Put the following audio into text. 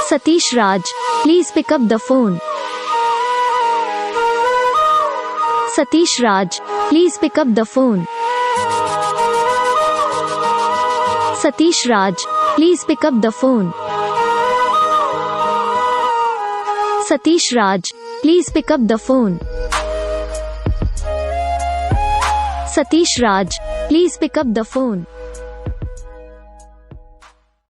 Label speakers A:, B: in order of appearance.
A: Satish Raj, please pick up the phone. Satish Raj, please pick up the phone. Satish Raj, please pick up the phone. Satish Raj, please pick up the phone. Satish Raj, please pick up the phone.